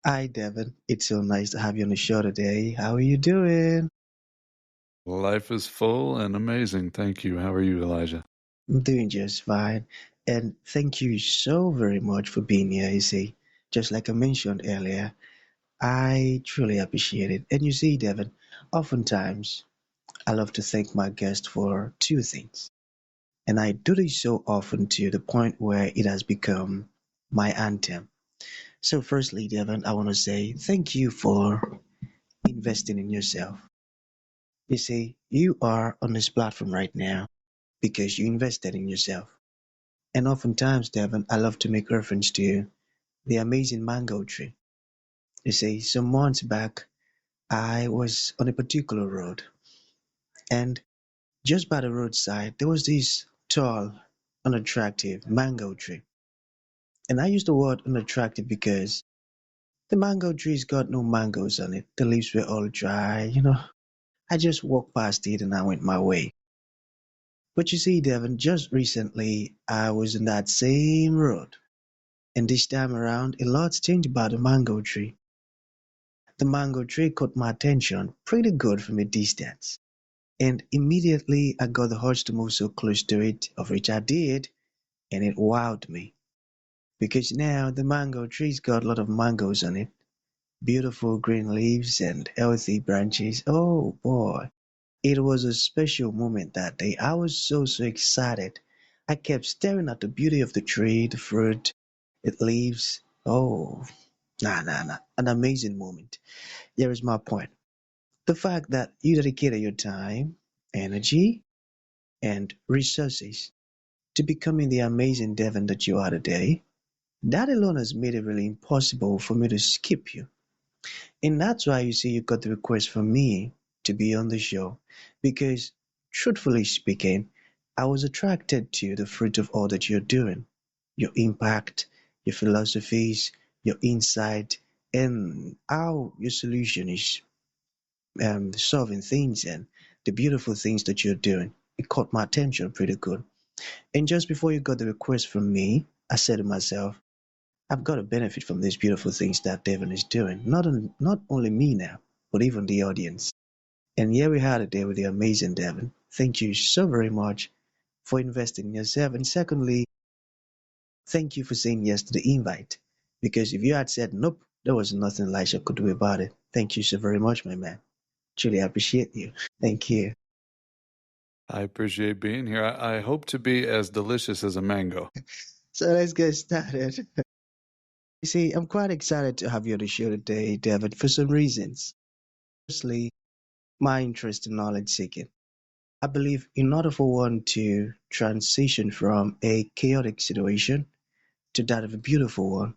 Hi, Devon. It's so nice to have you on the show today. How are you doing? Life is full and amazing. Thank you. How are you, Elijah? I'm doing just fine. And thank you so very much for being here. You see, just like I mentioned earlier, I truly appreciate it. And you see, Devon, oftentimes I love to thank my guest for two things. And I do this so often to the point where it has become my anthem. So, firstly, Devon, I want to say thank you for investing in yourself. You see, you are on this platform right now because you invested in yourself. And oftentimes, Devon, I love to make reference to the amazing mango tree. You see, some months back, I was on a particular road, and just by the roadside, there was this tall, unattractive mango tree. And I use the word unattractive because the mango tree's got no mangoes on it. The leaves were all dry. I just walked past it and I went my way. But you see, Devon, just recently I was on that same road. And this time around, a lot's changed about the mango tree. The mango tree caught my attention pretty good from a distance. And immediately I got the urge to move so close to it, of which I did, and it wowed me. Because now the mango tree's got a lot of mangoes on it, beautiful green leaves and healthy branches. Oh boy, it was a special moment that day. I was so excited. I kept staring at the beauty of the tree, the fruit, its leaves. Oh, nah. An amazing moment. Here is my point. The fact that you dedicated your time, energy, and resources to becoming the amazing Devon that you are today, that alone has made it really impossible for me to skip you. And that's why you see you got the request from me to be on the show. Because, truthfully speaking, I was attracted to the fruit of all that you're doing. Your impact, your philosophies, your insight, and how your solution is solving things and the beautiful things that you're doing. It caught my attention pretty good. And just before you got the request from me, I said to myself, I've got to benefit from these beautiful things that Devon is doing. Not only me now, but even the audience. And here we are today with the amazing Devon. Thank you so very much for investing in yourself. And secondly, thank you for saying yes to the invite. Because if you had said nope, there was nothing Elisha could do about it. Thank you so very much, my man. Truly appreciate you. Thank you. I appreciate being here. I hope to be as delicious as a mango. So let's get started. You see, I'm quite excited to have you on the show today, David, for some reasons. Firstly, my interest in knowledge seeking. I believe in order for one to transition from a chaotic situation to that of a beautiful one,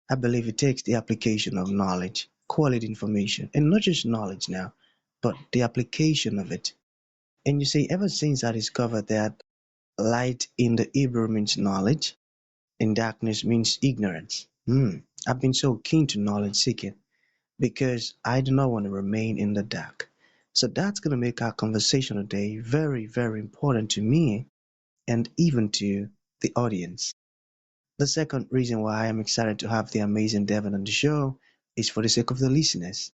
I believe it takes the application of knowledge, quality information, and not just knowledge now, but the application of it. And you see, ever since I discovered that light in the Hebrew means knowledge and darkness means ignorance, I've been so keen to knowledge seeking because I do not want to remain in the dark. So that's going to make our conversation today very, very important to me and even to the audience. The second reason why I'm excited to have the amazing Devon on the show is for the sake of the listeners.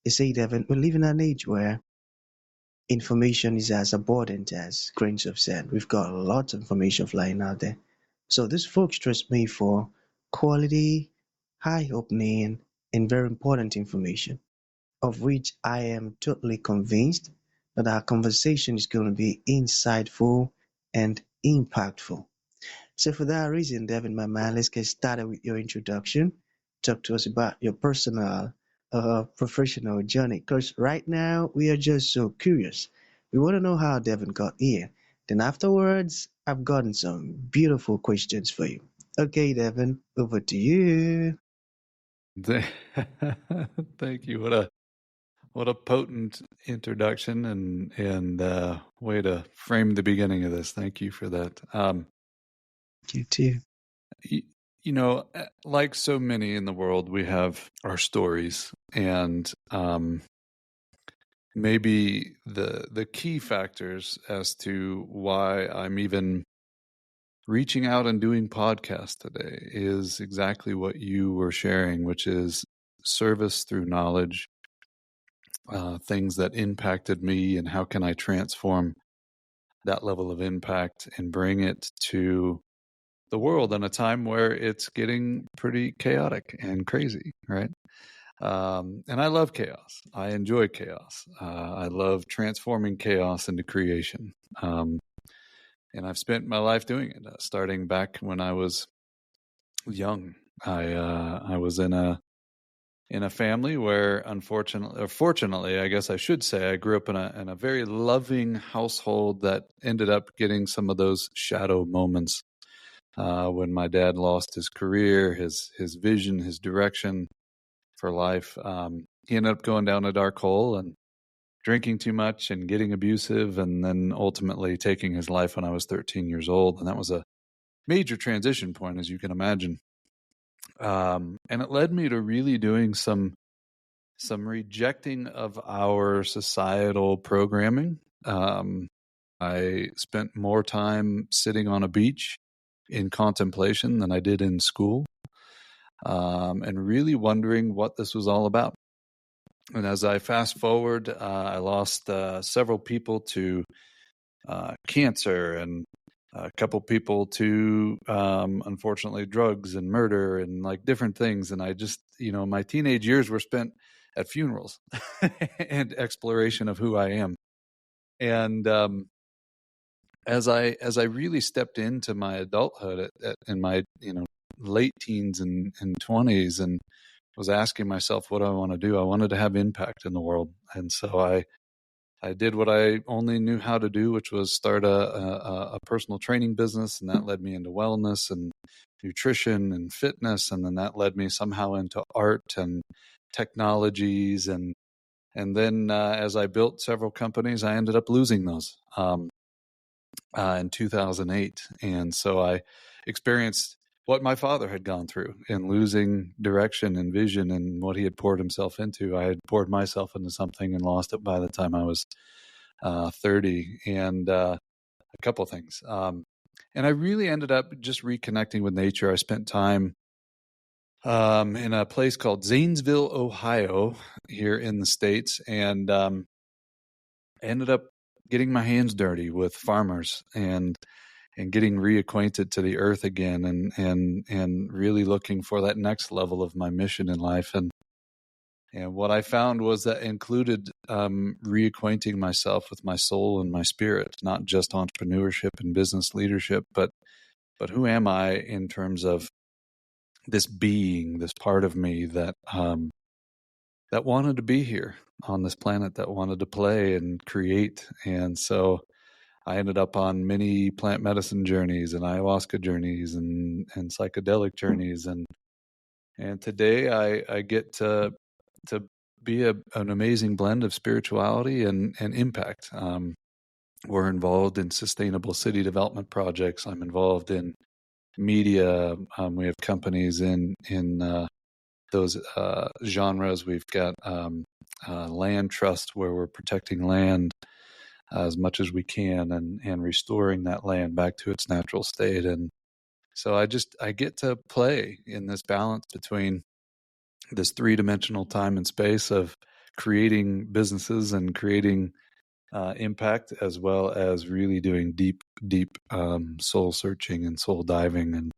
You see, Devon, we live in an age where information is as abundant as grains of sand. We've got lots of information flying out there. So these folks trust me for quality, high opening, and very important information, of which I am totally convinced that our conversation is going to be insightful and impactful. So, for that reason, Devin, my man, let's get started with your introduction. Talk to us about your personal, professional journey. Because right now, we are just so curious. We want to know how Devin got here. Then, afterwards, I've gotten some beautiful questions for you. Okay, Devin, over to you. Thank you. What a potent introduction and way to frame the beginning of this. Thank you for that. You too. You, you know, like so many in the world, we have our stories, and maybe the key factors as to why I'm even reaching out and doing podcasts today is exactly what you were sharing, which is service, through knowledge, things that impacted me, and how can I transform that level of impact and bring it to the world in a time where it's getting pretty chaotic and crazy, right? And I love chaos. I enjoy chaos. I love transforming chaos into creation. And I've spent my life doing it, starting back when I was young. I was in a family where, unfortunately, or fortunately, I guess I should say, I grew up in a very loving household that ended up getting some of those shadow moments when my dad lost his career, his vision, his direction for life. He ended up going down a dark hole and drinking too much and getting abusive, and then ultimately taking his life when I was 13 years old. And that was a major transition point, as you can imagine. And it led me to really doing some rejecting of our societal programming. I spent more time sitting on a beach in contemplation than I did in school, and really wondering what this was all about. And as I fast forward, I lost several people to cancer, and a couple people to, unfortunately, drugs and murder and like different things. And I just, my teenage years were spent at funerals and exploration of who I am. And as I really stepped into my adulthood in my late teens and 20s, and was asking myself, what do I want to do? I wanted to have impact in the world. And so I did what I only knew how to do, which was start a personal training business. And that led me into wellness and nutrition and fitness. And then that led me somehow into art and technologies. And then as I built several companies, I ended up losing those in 2008. And so I experienced what my father had gone through in losing direction and vision, and what he had poured himself into. I had poured myself into something and lost it by the time I was 30. And a couple of things. And I really ended up just reconnecting with nature. I spent time in a place called Zanesville, Ohio, here in the States, and ended up getting my hands dirty with farmers and getting reacquainted to the earth again, and really looking for that next level of my mission in life. And what I found was that included reacquainting myself with my soul and my spirit, not just entrepreneurship and business leadership, but who am I in terms of this being, this part of me that that wanted to be here on this planet, that wanted to play and create. And so I ended up on many plant medicine journeys and ayahuasca journeys and psychedelic journeys, and today I get to be an amazing blend of spirituality and impact. We're involved in sustainable city development projects. I'm involved in media. We have companies in those genres. We've got land trust, where we're protecting land as much as we can, and restoring that land back to its natural state. And so I get to play in this balance between this three-dimensional time and space of creating businesses and creating impact, as well as really doing deep soul searching and soul diving.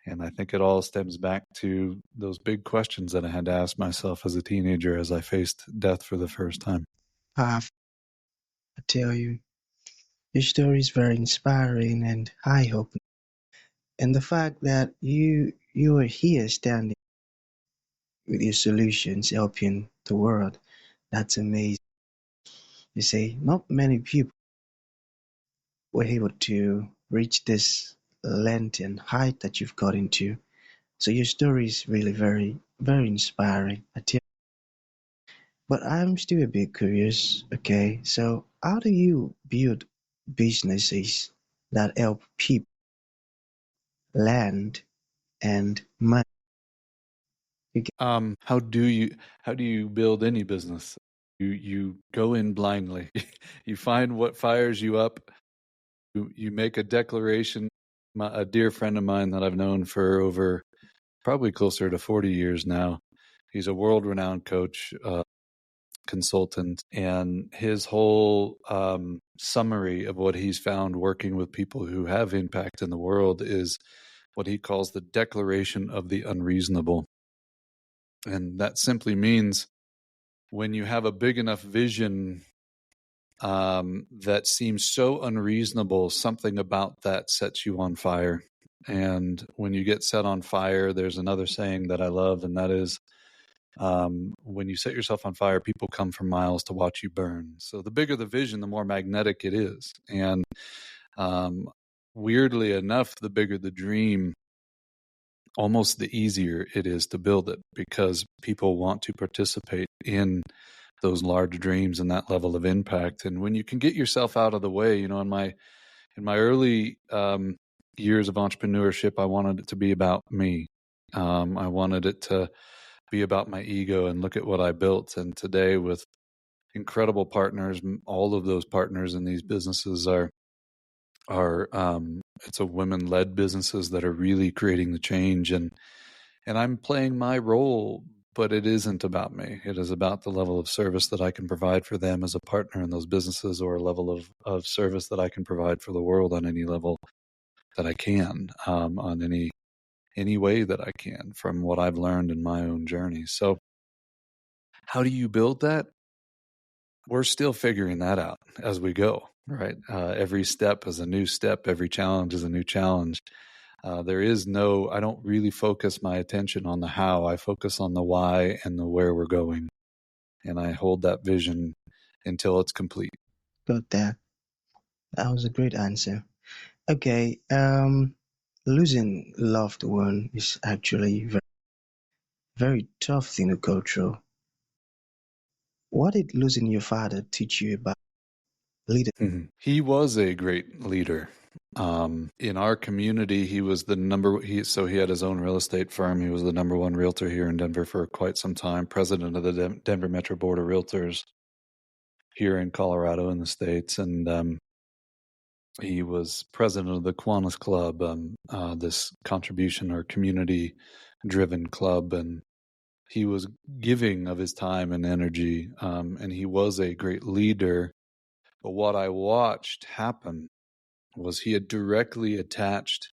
And I think it all stems back to those big questions that I had to ask myself as a teenager as I faced death for the first time. I tell you, your story is very inspiring and eye-opening. And the fact that you are here standing with your solutions, helping the world, that's amazing. You see, not many people were able to reach this length and height that you've got into. So your story is really very, very inspiring. I tell But I'm still a bit curious. Okay, so how do you build businesses that help people land and money? You get, How do you build any business? You go in blindly. You find what fires you up. You make a declaration. A dear friend of mine that I've known for over probably closer to 40 years now, He's a world-renowned coach, consultant, and his whole summary of what he's found working with people who have impact in the world is what he calls the declaration of the unreasonable. And that simply means when you have a big enough vision that seems so unreasonable, something about that sets you on fire. And when you get set on fire, there's another saying that I love, and that is, when you set yourself on fire, people come for miles to watch you burn. So the bigger the vision, the more magnetic it is. And weirdly enough, the bigger the dream, almost the easier it is to build it, because people want to participate in those large dreams and that level of impact. And when you can get yourself out of the way, in my early years of entrepreneurship, I wanted it to be about me. I wanted it to be about my ego and look at what I built. And today, with incredible partners, all of those partners in these businesses are it's a women-led businesses that are really creating the change, and I'm playing my role, but it isn't about me. It is about the level of service that I can provide for them as a partner in those businesses, or a level of service that I can provide for the world on any level that I can, on any way that I can, from what I've learned in my own journey. So how do you build that? We're still figuring that out as we go, right? Every step is a new step. Every challenge is a new challenge. I don't really focus my attention on the how. I focus on the why and the where we're going. And I hold that vision until it's complete. Got that. That was a great answer. Okay, losing loved one is actually very tough thing to go through. What did losing your father teach you about leadership? Mm-hmm. He was a great leader. In our community, he was he had his own real estate firm. He was the number one realtor here in Denver for quite some time, president of the Denver Metro Board of Realtors here in Colorado in the States. And he was president of the Kiwanis Club, this contribution or community-driven club, and he was giving of his time and energy, and he was a great leader. But what I watched happen was he had directly attached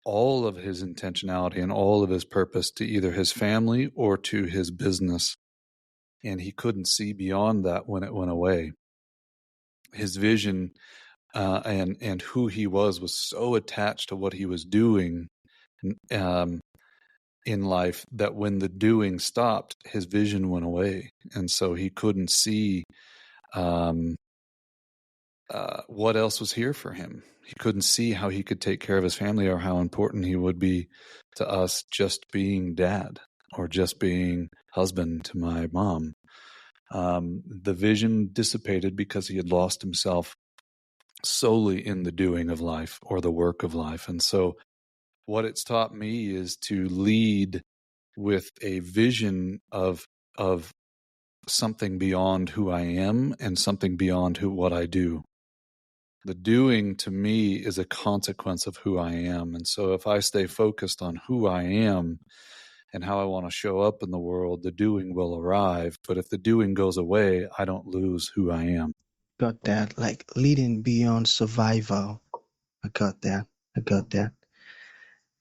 all of his intentionality and all of his purpose to either his family or to his business, and he couldn't see beyond that when it went away. His vision and who he was so attached to what he was doing in life that when the doing stopped, his vision went away, and so he couldn't see what else was here for him. He couldn't see how he could take care of his family, or how important he would be to us just being dad or just being husband to my mom. The vision dissipated because he had lost himself solely in the doing of life or the work of life. And so what it's taught me is to lead with a vision of something beyond who I am and something beyond what I do. The doing to me is a consequence of who I am. And so if I stay focused on who I am and how I want to show up in the world, the doing will arrive. But if the doing goes away, I don't lose who I am. Got that. Like leading beyond survival. I got that. I got that.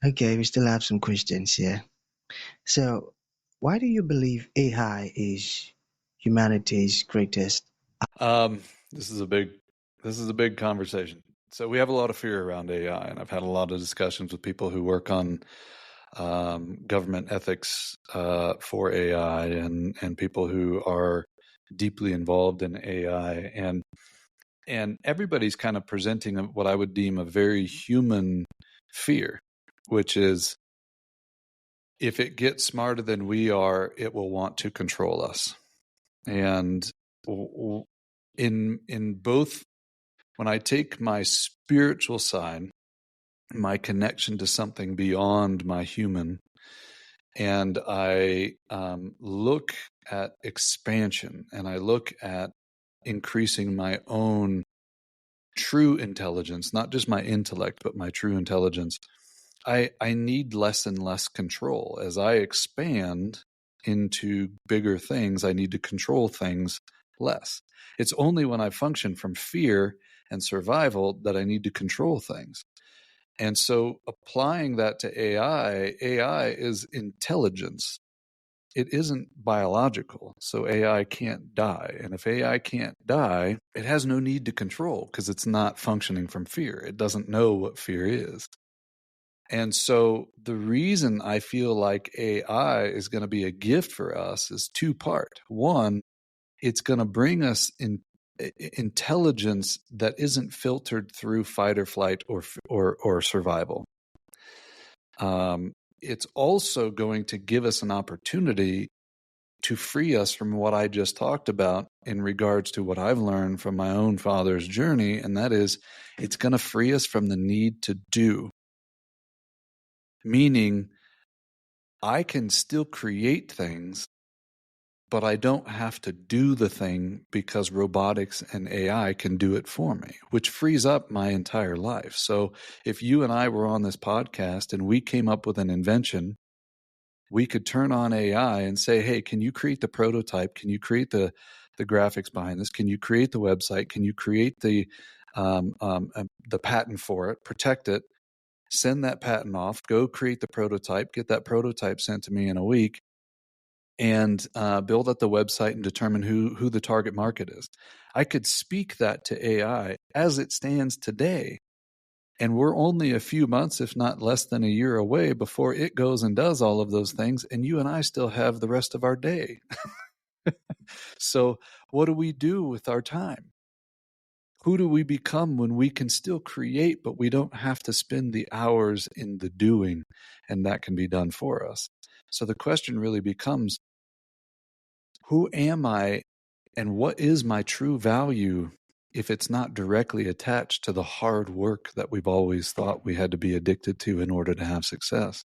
Okay, we still have some questions here. So, why do you believe AI is humanity's greatest? This is a big conversation. So we have a lot of fear around AI, and I've had a lot of discussions with people who work on government ethics for AI, and people who are deeply involved in AI, and everybody's kind of presenting what I would deem a very human fear, which is, if it gets smarter than we are, it will want to control us. And in both, when I take my spiritual side, my connection to something beyond my human, and I look at expansion, and I look at increasing my own true intelligence, not just my intellect, but my true intelligence, I need less and less control. As I expand into bigger things, I need to control things less. It's only when I function from fear and survival that I need to control things. And so applying that to AI is intelligence. It isn't biological. So AI can't die. And if AI can't die, it has no need to control because it's not functioning from fear. It doesn't know what fear is. And so the reason I feel like AI is going to be a gift for us is two-part. One, it's going to bring us intelligence that isn't filtered through fight or flight or survival. It's also going to give us an opportunity to free us from what I just talked about in regards to what I've learned from my own father's journey, and that is it's going to free us from the need to do. Meaning, I can still create things, but I don't have to do the thing because robotics and AI can do it for me, which frees up my entire life. So if you and I were on this podcast and we came up with an invention, we could turn on AI and say, hey, can you create the prototype? Can you create the graphics behind this? Can you create the website? Can you create the patent for it, protect it, send that patent off, go create the prototype, get that prototype sent to me in a week, and build up the website and determine who the target market is. I could speak that to AI as it stands today. And we're only a few months, if not less than a year away before it goes and does all of those things. And you and I still have the rest of our day. So what do we do with our time? Who do we become when we can still create, but we don't have to spend the hours in the doing, and that can be done for us? So the question really becomes, who am I and what is my true value if it's not directly attached to the hard work that we've always thought we had to be addicted to in order to have success?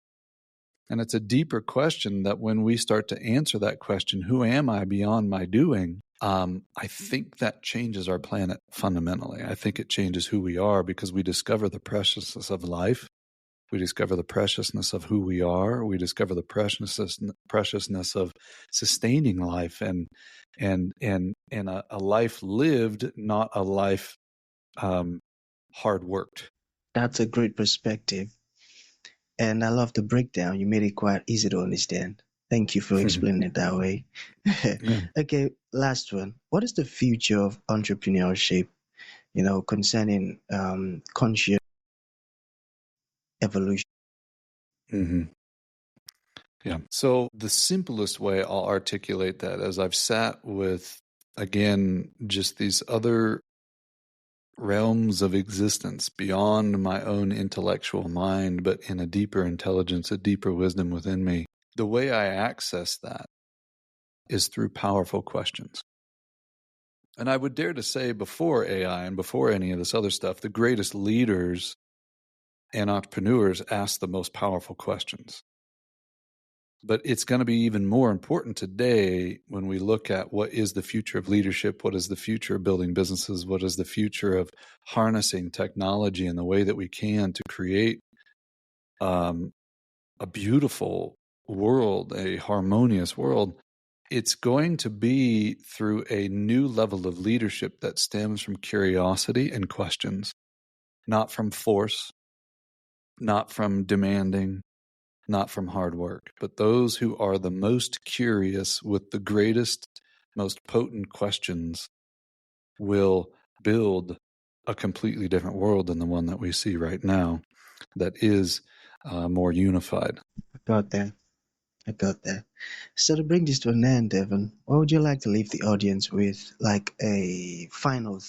And it's a deeper question that when we start to answer that question, who am I beyond my doing? I think that changes our planet fundamentally. I think it changes who we are because we discover the preciousness of life. We discover the preciousness of who we are. We discover the preciousness of sustaining life and a life lived, not a life hard worked. That's a great perspective. And I love the breakdown. You made it quite easy to understand. Thank you for explaining it that way. Yeah. Okay, last one. What is the future of entrepreneurship, concerning conscious evolution? Mm-hmm. Yeah. So the simplest way I'll articulate that as I've sat with, again, just these other realms of existence beyond my own intellectual mind, but in a deeper intelligence, a deeper wisdom within me. The way I access that is through powerful questions. And I would dare to say before AI and before any of this other stuff, the greatest leaders and entrepreneurs ask the most powerful questions. But it's going to be even more important today when we look at what is the future of leadership, what is the future of building businesses, what is the future of harnessing technology in the way that we can to create a beautiful world, a harmonious world. It's going to be through a new level of leadership that stems from curiosity and questions, not from force, not from demanding, not from hard work, but those who are the most curious with the greatest, most potent questions will build a completely different world than the one that we see right now that is more unified. I got that. I got that. So to bring this to an end, Devon, what would you like to leave the audience with, like a final?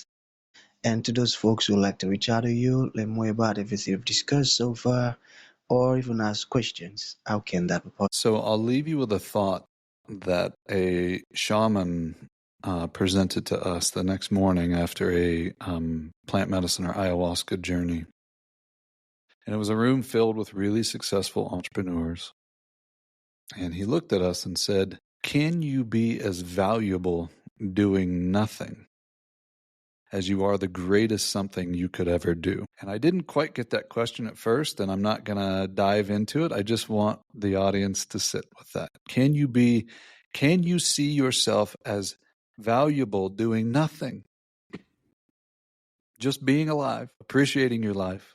And to those folks who like to reach out to you, learn more about everything you've discussed so far, or even ask questions, how can that be possible? So I'll leave you with a thought that a shaman presented to us the next morning after a plant medicine or ayahuasca journey. And it was a room filled with really successful entrepreneurs. And he looked at us and said, "Can you be as valuable doing nothing as you are the greatest something you could ever do. And I didn't quite get that question at first, and I'm not going to dive into it. I just want the audience to sit with that. Can you see yourself as valuable doing nothing? Just being alive, appreciating your life.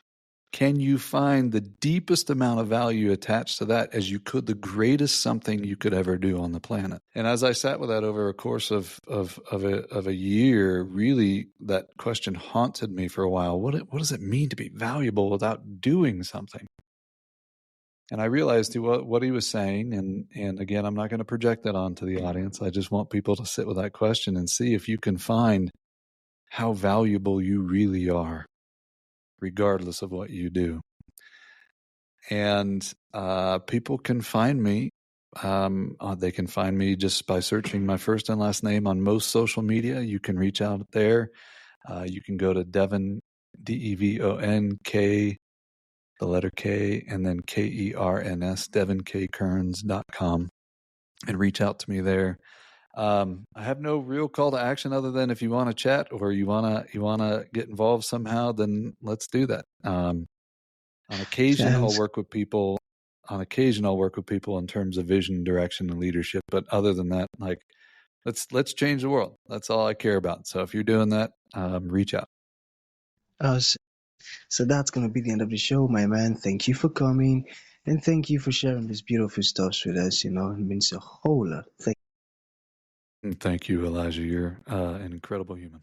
Can you find the deepest amount of value attached to that as you could the greatest something you could ever do on the planet? And as I sat with that over a course of a year, really that question haunted me for a while. What does it mean to be valuable without doing something? And I realized what he was saying, and again, I'm not going to project that onto the audience. I just want people to sit with that question and see if you can find how valuable you really are, regardless of what you do. And people can find me. They can find me just by searching my first and last name on most social media. You can reach out there. You can go to Devon, DEVON, the letter K, and then KERNS, DevonKKerns.com, and reach out to me there. I have no real call to action other than if you want to chat or you wanna get involved somehow, then let's do that. On occasion, I'll work with people. On occasion, I'll work with people in terms of vision, direction, and leadership. But other than that, like let's change the world. That's all I care about. So if you're doing that, reach out. So that's going to be the end of the show, my man. Thank you for coming, and thank you for sharing this beautiful stuff with us. It means a whole lot. Thank you, Elijah. You're an incredible human.